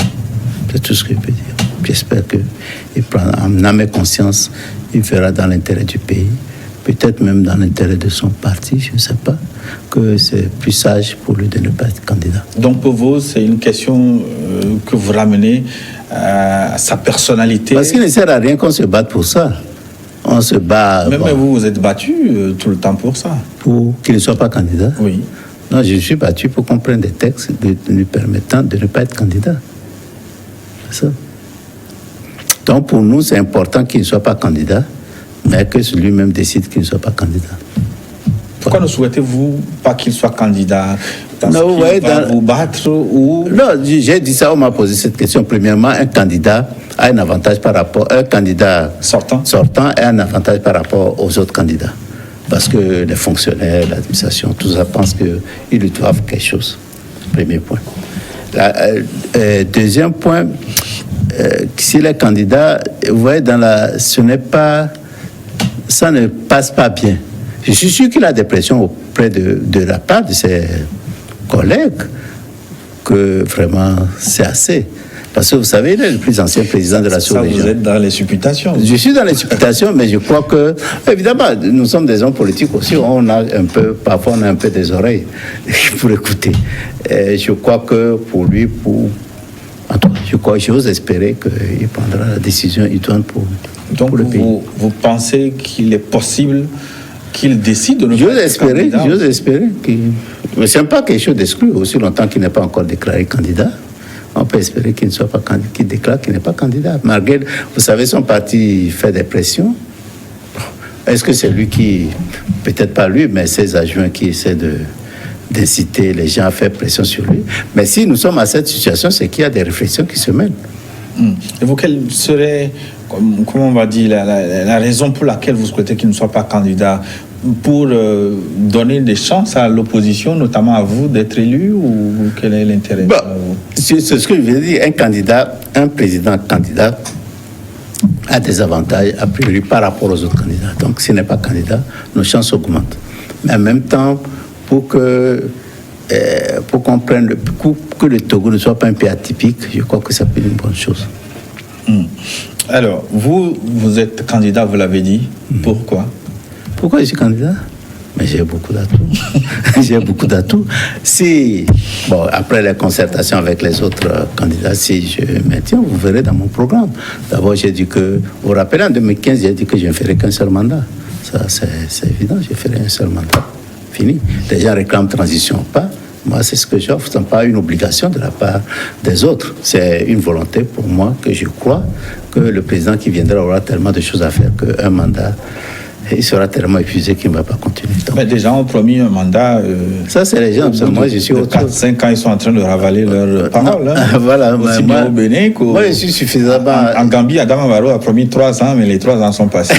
C'est tout ce que je peux dire. J'espère qu'il prendra en âme et conscience, il fera dans l'intérêt du pays, peut-être même dans l'intérêt de son parti, je ne sais pas, que c'est plus sage pour lui de ne pas être candidat. Donc pour vous, c'est une question que vous ramenez à sa personnalité? Parce qu'il ne sert à rien qu'on se batte pour ça. On se bat. Même vous vous êtes battu tout le temps pour ça. Pour qu'il ne soit pas candidat? Oui. Non, je suis battu pour qu'on prenne des textes lui permettant de ne pas être candidat. C'est ça. Donc pour nous, c'est important qu'il ne soit pas candidat, mais que lui-même décide qu'il ne soit pas candidat. Pourquoi ne souhaitez-vous pas qu'il soit candidat? Non, vous vous battre ou... Non, j'ai dit ça, on m'a posé cette question. Premièrement, un candidat a un avantage par rapport... Un candidat sortant a un avantage par rapport aux autres candidats. Parce que les fonctionnaires, l'administration, tout ça pense qu'ils lui doivent quelque chose. Premier point. Deuxième point, si les candidats, vous voyez, ça ne passe pas bien. Je suis sûr qu'il a des pressions auprès de la part de ses collègues, que vraiment c'est assez. Parce que vous savez, il est le plus ancien président de la sous-région. Ça, vous êtes dans les supputations. Je suis dans les supputations, mais je crois que, évidemment, nous sommes des hommes politiques aussi. Parfois, on a un peu des oreilles pour écouter. Et je crois que pour lui, j'ose espérer qu'il prendra la décision idoine pour le pays. Donc, vous pensez qu'il est possible qu'il décide de ne pas être candidat? J'ose espérer. Mais ce n'est pas quelque chose d'exclu, aussi longtemps qu'il n'est pas encore déclaré candidat. on peut espérer qu'il ne soit pas candidat, qu'il déclare qu'il n'est pas candidat. Malgré, vous savez, son parti fait des pressions. Est-ce que c'est lui qui, peut-être pas lui, mais ses adjoints qui essaient d'inciter les gens à faire pression sur lui? Mais si nous sommes à cette situation, c'est qu'il y a des réflexions qui se mènent. Et vous, quelle serait, comment on va dire, la raison pour laquelle vous souhaitez qu'il ne soit pas candidat? Pour donner des chances à l'opposition, notamment à vous, d'être élu, ou quel est l'intérêt? C'est ce que je veux dire. Un président candidat a des avantages, a priori, par rapport aux autres candidats. Donc, s'il n'est pas candidat, nos chances augmentent. Mais en même temps, pour que le Togo ne soit pas un pays atypique, je crois que ça peut être une bonne chose. Alors, vous êtes candidat, vous l'avez dit. Pourquoi je suis candidat? Mais j'ai beaucoup d'atouts. J'ai beaucoup d'atouts. Après les concertations avec les autres candidats, si je maintiens, vous verrez dans mon programme. D'abord, j'ai dit que, vous vous rappelez, en 2015, j'ai dit que je ne ferai qu'un seul mandat. Ça, c'est évident, je ferai un seul mandat. Fini. Les gens réclament transition ou pas. Moi, c'est ce que j'offre. Ce n'est pas une obligation de la part des autres. C'est une volonté pour moi que je crois que le président qui viendra aura tellement de choses à faire qu'un mandat, il sera tellement épuisé qu'il ne va pas continuer. Mais les gens ont promis un mandat. Ça, c'est les gens. Moi, je suis autre chose. 4-5 ans, ils sont en train de ravaler leurs paroles. Voilà. Aussi bien au Bénin qu'au. Moi, je suis suffisamment. En Gambie, Adama Barrow a promis 3 ans, mais les 3 ans sont passés.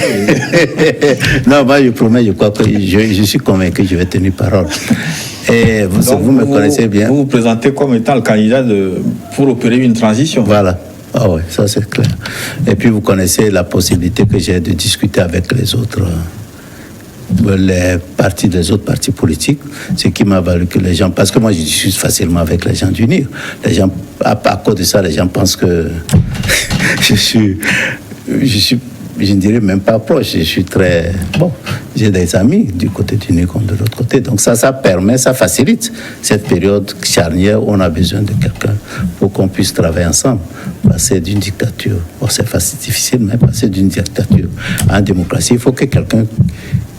Non, moi, je promets, je crois que je suis convaincu que je vais tenir parole. Et vous me connaissez bien. Vous vous présentez comme étant le candidat pour opérer une transition. Voilà. Ah oui, ça c'est clair. Et puis vous connaissez la possibilité que j'ai de discuter avec les autres partis politiques, ce qui m'a valu que les gens, parce que moi je discute facilement avec les gens d'UNIR. Les gens, à cause de ça, les gens pensent que je ne dirais même pas proche, je suis très... j'ai des amis du côté d'UNIR comme de l'autre côté. Donc ça permet, ça facilite cette période charnière où on a besoin de quelqu'un pour qu'on puisse travailler ensemble. Passer d'une dictature, c'est difficile, mais passer d'une dictature en démocratie, il faut que quelqu'un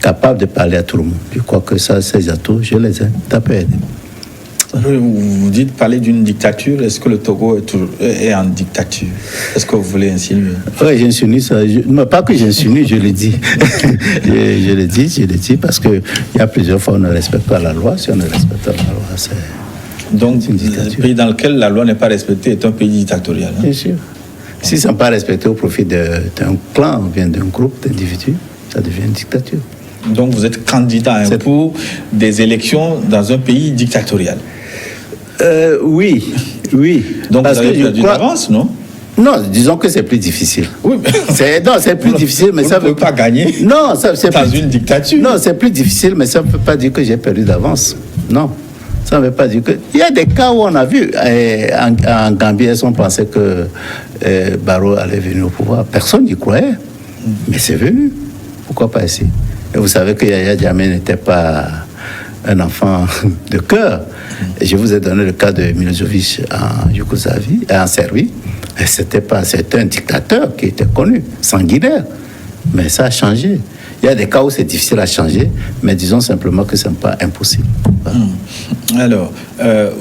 capable de parler à tout le monde. Je crois que ça, ces atouts, je les ai. Ça peut aider. Vous dites parler d'une dictature. Est-ce que le Togo est en dictature? Est-ce que vous voulez insinuer? Oui, j'insinue ça. Non, pas que j'insinue, je le dis. je le dis parce qu'il y a plusieurs fois où on ne respecte pas la loi. Si on ne respecte pas la loi, c'est... Donc, le pays dans lequel la loi n'est pas respectée est un pays dictatorial. Bien sûr. Si ça n'est pas respecté au profit d'un clan ou bien d'un groupe d'individus, ça devient une dictature. Donc, vous êtes candidat pour des élections dans un pays dictatorial. Oui. Donc, parce vous avez perdu d'avance, non? Non, disons que c'est plus difficile. Oui, mais c'est plus difficile, mais ça ne peut pas gagner. Non, c'est dans une dictature. Non, c'est plus difficile, mais ça ne peut pas dire que j'ai perdu d'avance. Non, ça ne veut pas dire que. Il y a des cas où on a vu en Gambie, on pensait que Barrow allait venir au pouvoir. Personne n'y croyait, mais c'est venu. Pourquoi pas ici? Et vous savez que Yahya Jammeh n'était pas un enfant de cœur. Et je vous ai donné le cas de Milosevic en Yougoslavie, en Serbie. C'était un dictateur qui était connu, sanguinaire. Mais ça a changé. Il y a des cas où c'est difficile à changer, mais disons simplement que ce n'est pas impossible. Voilà. Alors,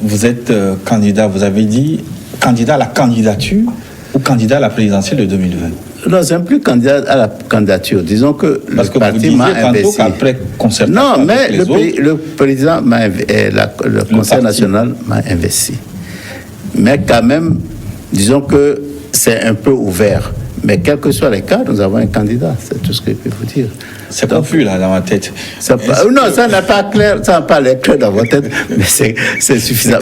vous êtes candidat, vous avez dit candidat à la candidature ou candidat à la présidentielle de 2020? Non, c'est plus candidat à la candidature. Disons que parce le parti m'a investi. Qu'après concertation non, mais le président le Conseil national m'a investi. Mais quand même, disons que c'est un peu ouvert. Mais quels que soient les cas, nous avons un candidat. C'est tout ce que je peux vous dire. C'est confus là dans ma tête. Non, ça n'a pas clair, ça n'a pas l'air clair dans votre tête, mais c'est suffisant.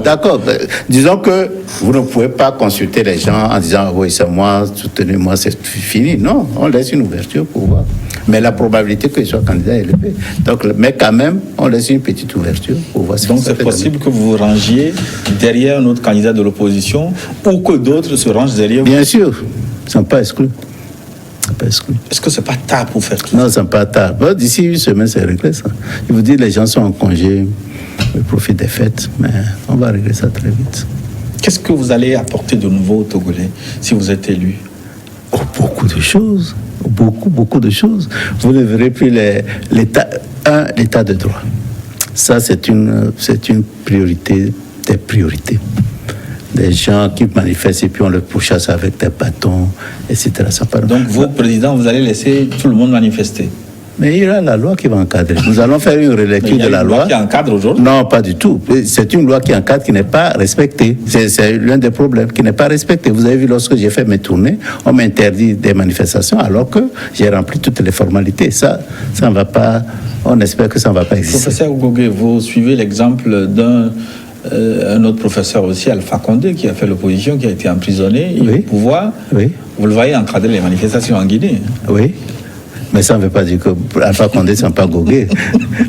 D'accord. Disons que vous ne pouvez pas consulter les gens en disant oui, c'est moi, soutenez-moi, c'est fini. Non, on laisse une ouverture pour voir. Mais la probabilité qu'il soit candidat est élevée. Donc, mais quand même, on laisse une petite ouverture pour voir. Donc c'est possible que vous vous rangiez derrière un autre candidat de l'opposition ou que d'autres se rangent derrière vous. Bien sûr. Ça n'est pas exclu. Est-ce que ce n'est pas tard pour faire tout ça? Non, ce n'est pas tard. Bon, d'ici une semaine, c'est réglé ça. Je vous dis, les gens sont en congé, ils profitent des fêtes, mais on va régler ça très vite. Qu'est-ce que vous allez apporter de nouveau aux Togolais si vous êtes élu? Beaucoup de choses. Beaucoup de choses. Vous ne verrez plus l'état de droit. Ça, c'est une priorité des priorités. des gens qui manifestent et puis on les pourchasse avec des bâtons, etc. Donc vous, président, vous allez laisser tout le monde manifester? Mais il y a la loi qui va encadrer. Nous allons faire une relecture de la loi. Qui encadre aujourd'hui? Non, pas du tout. C'est une loi qui encadre qui n'est pas respectée. C'est l'un des problèmes qui n'est pas respecté. Vous avez vu, lorsque j'ai fait mes tournées, on m'interdit des manifestations alors que j'ai rempli toutes les formalités. Ça ne va pas. On espère que ça ne va pas exister. Professeur Gogé, vous suivez l'exemple d'un autre professeur aussi, Alpha Condé, qui a fait l'opposition, qui a été emprisonné. Oui. Au pouvoir, oui. Vous le voyez encadrer les manifestations en Guinée. Oui. Mais ça ne veut pas dire que Alpha Condé, c'est pas Gogé.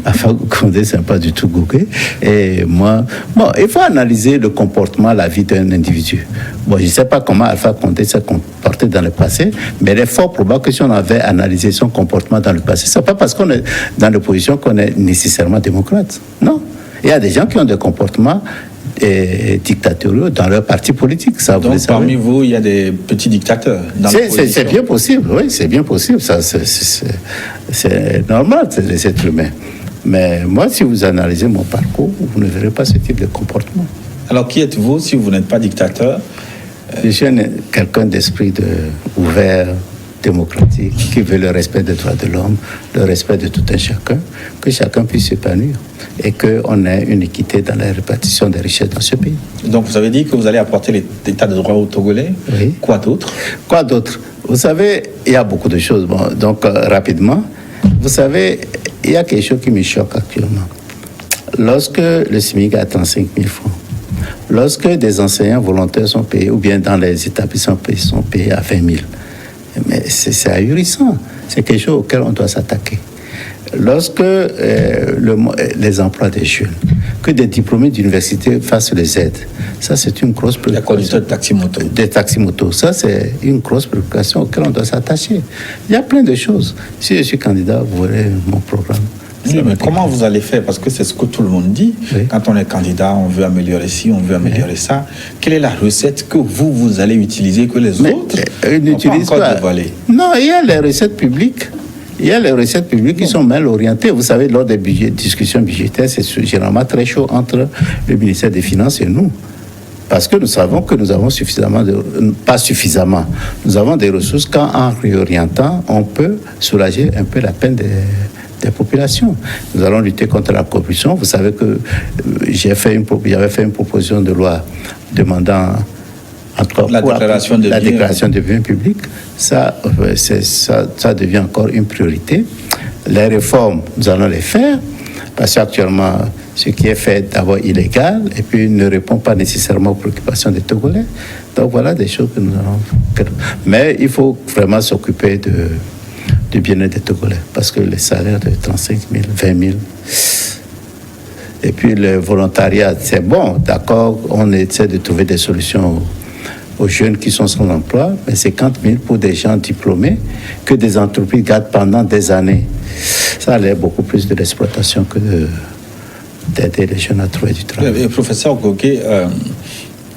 Alpha Condé, c'est pas du tout Gogé. Et moi, bon, il faut analyser le comportement, la vie d'un individu. Bon, je ne sais pas comment Alpha Condé s'est comporté dans le passé, mais il est fort probable que si on avait analysé son comportement dans le passé, c'est pas parce qu'on est dans l'opposition qu'on est nécessairement démocrate. Non. Il y a des gens qui ont des comportements dictatoriaux dans leur parti politique. Ça, donc, parmi vous, il y a des petits dictateurs dans l'opposition. C'est bien possible, oui, c'est bien possible. Ça, c'est normal, c'est les êtres humains. Mais moi, si vous analysez mon parcours, vous ne verrez pas ce type de comportement. Alors, qui êtes-vous si vous n'êtes pas dictateur? Je suis quelqu'un d'esprit ouvert, démocratique, qui veut le respect des droits de l'homme, le respect de tout un chacun, que chacun puisse s'épanouir et qu'on ait une équité dans la répartition des richesses dans ce pays. Donc vous avez dit que vous allez apporter l'état de droit aux Togolais. Oui. Quoi d'autre? Quoi d'autre? Vous savez, il y a beaucoup de choses. Bon, donc rapidement, vous savez, il y a quelque chose qui me choque actuellement. Lorsque le SMIC a 35 000 francs, lorsque des enseignants volontaires sont payés, ou bien dans les établissements sont payés à 20 000, mais c'est ahurissant. C'est quelque chose auquel on doit s'attaquer. Lorsque les emplois des jeunes, que des diplômés d'université fassent les aides, ça c'est une grosse préoccupation. La conduite de taxi-moto. Des taxi-motos, ça c'est une grosse préoccupation auquel on doit s'attacher. Il y a plein de choses. Si je suis candidat, vous verrez mon programme. Oui, mais comment vous allez faire? Parce que c'est ce que tout le monde dit. Oui. Quand on est candidat, on veut améliorer ci, on veut améliorer ça. Quelle est la recette que vous allez utiliser que les autres n'utilisent pas? Non, il y a les recettes publiques. Il y a les recettes publiques qui sont mal orientées. Vous savez, lors des discussions budgétaires, c'est généralement très chaud entre le ministère des Finances et nous. Parce que nous savons que nous avons pas suffisamment. Nous avons des ressources quand, en réorientant, on peut soulager un peu la peine des populations. Nous allons lutter contre la corruption. Vous savez que j'avais fait une proposition de loi demandant la déclaration de biens publics. Ça devient encore une priorité. Les réformes, nous allons les faire parce qu'actuellement, ce qui est fait d'abord illégal et puis ne répond pas nécessairement aux préoccupations des Togolais. Donc voilà des choses que nous allons. Mais il faut vraiment s'occuper du bien-être des Togolais parce que les salaires de 35 000, 20 000 et puis le volontariat, c'est bon, d'accord, on essaie de trouver des solutions aux jeunes qui sont sans emploi, mais 50 000 pour des gens diplômés que des entreprises gardent pendant des années. Ça a l'air beaucoup plus de l'exploitation que d'aider les jeunes à trouver du travail. Professeur Gogé,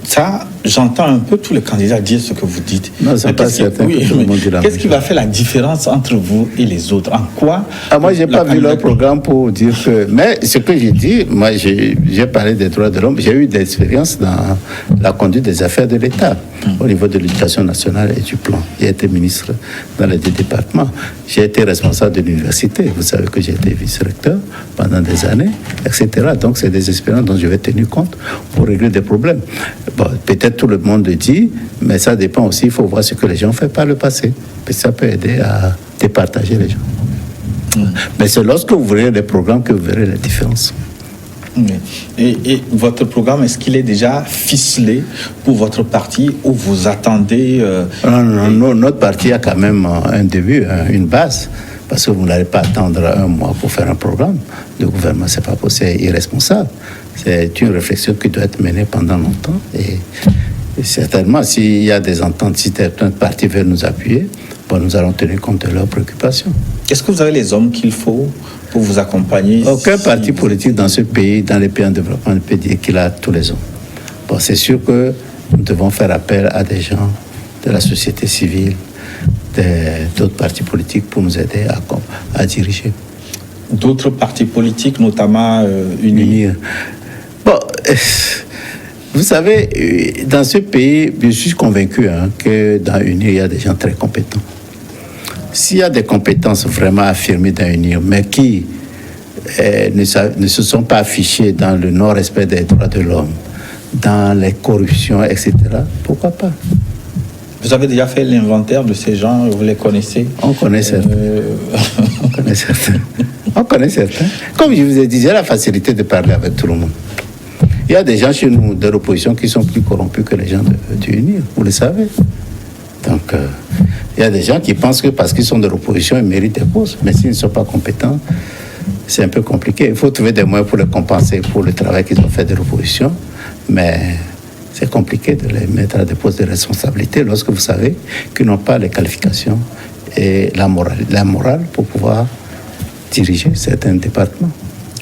ça, j'entends un peu tous les candidats dire ce que vous dites. Non, c'est pas certain que tout le monde dit la même chose. Qu'est-ce qui va faire la différence entre vous et les autres? En quoi? Moi, j'ai pas vu leur programme pour dire que... Mais ce que j'ai dit, moi, j'ai parlé des droits de l'homme. J'ai eu des expériences dans la conduite des affaires de l'État, au niveau de l'éducation nationale et du plan. J'ai été ministre dans les deux départements. J'ai été responsable de l'université. Vous savez que j'ai été vice-recteur pendant des années, etc. Donc, c'est des expériences dont je vais tenir compte pour régler des problèmes. Bon, peut-être tout le monde le dit, mais ça dépend aussi. Il faut voir ce que les gens ont fait par le passé. Et ça peut aider à départager les gens. Mais c'est lorsque vous verrez les programmes que vous verrez la différence. Et votre programme, est-ce qu'il est déjà ficelé pour votre parti ou vous attendez Non, notre parti a quand même un début, une base. Parce que vous n'allez pas attendre un mois pour faire un programme. Le gouvernement, c'est pas possible, c'est irresponsable. C'est une réflexion qui doit être menée pendant longtemps. Et certainement, s'il y a des ententes, si certains partis veulent nous appuyer, bon, nous allons tenir compte de leurs préoccupations. Est-ce que vous avez les hommes qu'il faut pour vous accompagner? Aucun parti politique dans ce pays, dans les pays en développement, ne peut dire qu'il a tous les hommes. Bon, c'est sûr que nous devons faire appel à des gens de la société civile, d'autres partis politiques pour nous aider à diriger. D'autres partis politiques, notamment UNIR? Bon, Vous savez, dans ce pays, je suis convaincu que dans UNIR, il y a des gens très compétents. S'il y a des compétences vraiment affirmées dans UNIR, mais qui ne se sont pas affichées dans le non-respect des droits de l'homme, dans les corruptions, etc., pourquoi pas? Vous avez déjà fait l'inventaire de ces gens, vous les connaissez? On connaît certains. On connaît certains. On connaît certains. Comme je vous ai dit, j'ai la facilité de parler avec tout le monde. Il y a des gens chez nous de l'opposition qui sont plus corrompus que les gens du UNIR, vous le savez. Donc, il y a des gens qui pensent que parce qu'ils sont de l'opposition, ils méritent des postes. Mais s'ils ne sont pas compétents, c'est un peu compliqué. Il faut trouver des moyens pour les compenser pour le travail qu'ils ont fait de l'opposition. Mais c'est compliqué de les mettre à des postes de responsabilité lorsque vous savez qu'ils n'ont pas les qualifications et la morale pour pouvoir diriger certains départements.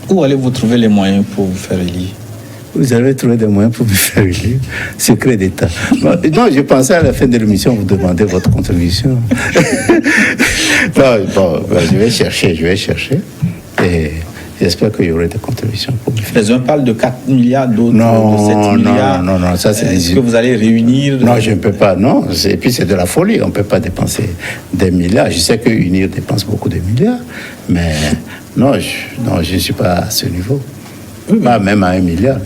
Où allez-vous trouver les moyens pour vous faire élire? Vous allez trouver des moyens pour me faire élire. Secret d'État. Non, je pensais à la fin de l'émission vous demander votre contribution. Je vais chercher. Et j'espère qu'il y aura des contributions pour me faire. Les uns parlent de 4 milliards, d'autres de 7 milliards. Non, ça c'est Est-ce que vous allez réunir? Non, je ne peux pas, non. Et puis c'est de la folie, on ne peut pas dépenser des milliards. Je sais que UNIR dépense beaucoup de milliards, mais non, je ne suis pas à ce niveau. Oui, pas même à 1 milliard.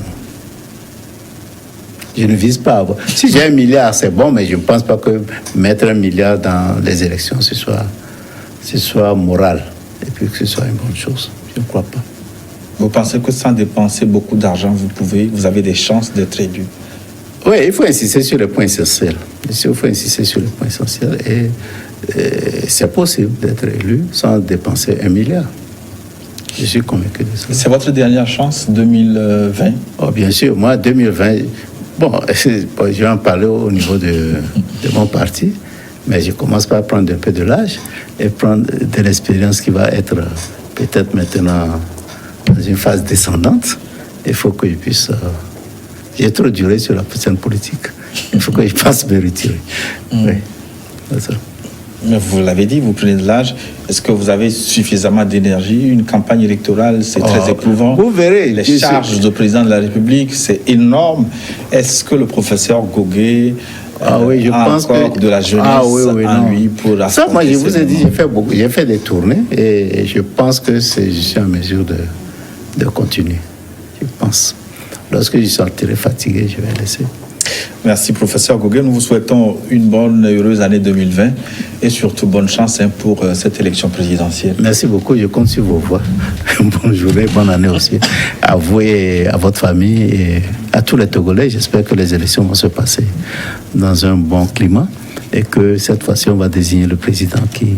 Je ne vise pas à avoir. Si j'ai 1 milliard, c'est bon, mais je ne pense pas que mettre 1 milliard dans les élections, ce soit moral. Et puis que ce soit une bonne chose. Je ne crois pas. Vous pensez que sans dépenser beaucoup d'argent, vous avez des chances d'être élu? Oui, il faut insister sur les points essentiels. Il faut insister sur les points essentiels. Et c'est possible d'être élu sans dépenser 1 milliard. Je suis convaincu de ça. C'est votre dernière chance, 2020? Oh, bien sûr, moi, 2020... Bon, je vais en parler au niveau de mon parti, mais je commence par prendre un peu de l'âge et prendre de l'expérience qui va être peut-être maintenant dans une phase descendante. Il faut que je puisse... j'ai trop duré sur la scène politique. Il faut que je fasse me retirer. Oui, c'est ça. Mais vous l'avez dit, vous prenez de l'âge. Est-ce que vous avez suffisamment d'énergie? Une campagne électorale, c'est très éprouvant. Vous verrez. Les charges du président de la République, c'est énorme. Est-ce que le professeur Goguet je pense encore que de la jeunesse en lui pour ça, moi, je vous ai dit, j'ai fait des tournées et je pense que je suis en mesure de continuer. Je pense. Lorsque je sentirai fatigué, je vais laisser. Merci, professeur Goguet. Nous vous souhaitons une bonne et heureuse année 2020 et surtout bonne chance pour cette élection présidentielle. Merci beaucoup. Je compte sur vos voix. Bonne journée, bonne année aussi à vous et à votre famille et à tous les Togolais. J'espère que les élections vont se passer dans un bon climat et que cette fois-ci, on va désigner le président qui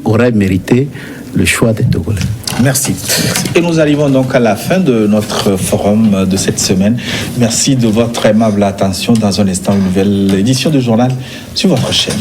aurait mérité le choix des Togolais. Merci. Et nous arrivons donc à la fin de notre forum de cette semaine. Merci de votre aimable attention. Dans un instant, une nouvelle édition du journal sur votre chaîne.